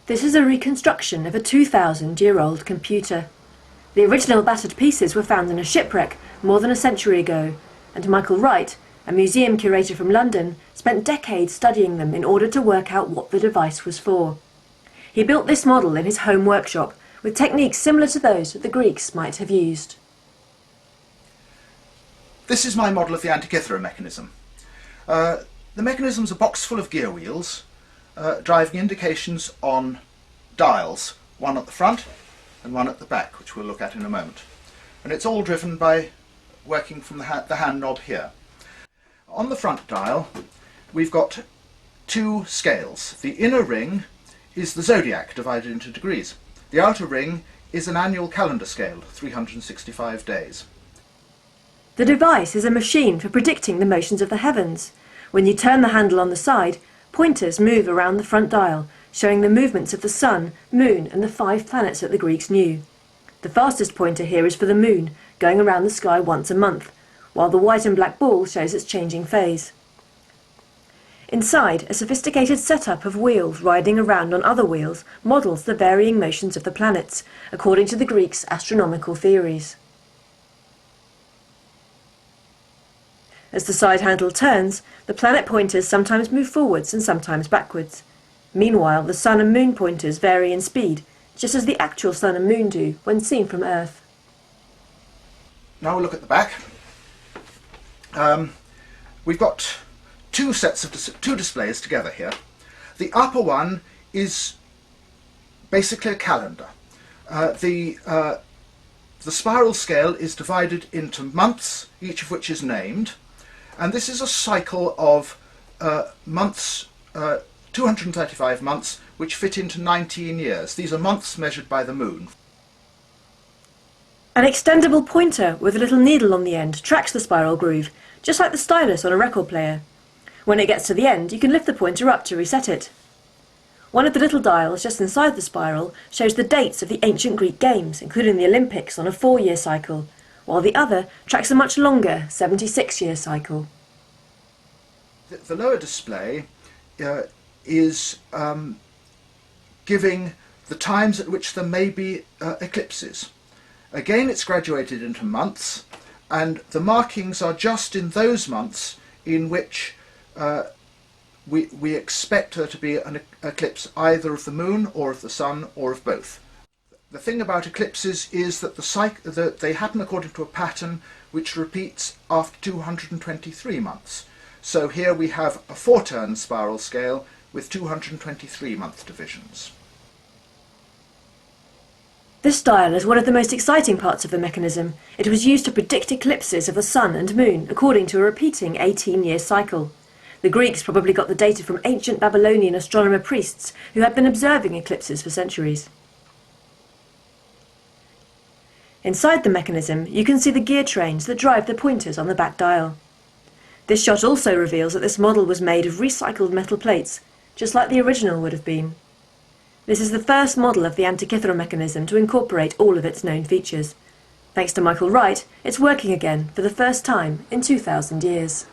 This is a reconstruction of a 2,000-year-old computer. The original battered pieces were found in a shipwreck more than a century ago, and Michael Wright, a museum curator from London, spent decades studying them in order to work out what the device was for. He built this model in his home workshop, with techniques similar to those that the Greeks might have used. This is my model of the Antikythera mechanism. The mechanism's a box full of gear wheels, driving indications on dials, one at the front and one at the back, which we'll look at in a moment. And it's all driven by working from the hand knob here. On the front dial we've got two scales. The inner ring is the zodiac divided into degrees. The outer ring is an annual calendar scale, 365 days. The device is a machine for predicting the motions of the heavens. When you turn the handle on the side, pointers move around the front dial, showing the movements of the sun, moon and the 5 planets that the Greeks knew. The fastest pointer here is for the moon, going around the sky once a month, while the white and black ball shows its changing phase. Inside, a sophisticated setup of wheels riding around on other wheels models the varying motions of the planets, according to the Greeks' astronomical theories. As the side handle turns, the planet pointers sometimes move forwards and sometimes backwards. Meanwhile, the sun and moon pointers vary in speed, just as the actual sun and moon do when seen from Earth. Now we'll look at the back. We've got two sets of two displays together here. The upper one is basically a calendar. The spiral scale is divided into months, each of which is named, and this is a cycle of months, 235 months, which fit into 19 years. These are months measured by the moon. An extendable pointer with a little needle on the end tracks the spiral groove, just like the stylus on a record player. When it gets to the end, you can lift the pointer up to reset it. One of the little dials just inside the spiral shows the dates of the ancient Greek games, including the Olympics on a 4-year cycle, while the other tracks a much longer 76-year cycle. The lower display is giving the times at which there may be eclipses. Again, it's graduated into months, and the markings are just in those months in which we expect there to be an eclipse either of the moon or of the sun or of both. The thing about eclipses is that they happen according to a pattern which repeats after 223 months. So here we have a 4-turn spiral scale with 223-month divisions. This dial is one of the most exciting parts of the mechanism. It was used to predict eclipses of the sun and moon according to a repeating 18-year cycle. The Greeks probably got the data from ancient Babylonian astronomer priests who had been observing eclipses for centuries. Inside the mechanism, you can see the gear trains that drive the pointers on the back dial. This shot also reveals that this model was made of recycled metal plates, just like the original would have been. This is the first model of the Antikythera mechanism to incorporate all of its known features. Thanks to Michael Wright, it's working again for the first time in 2,000 years.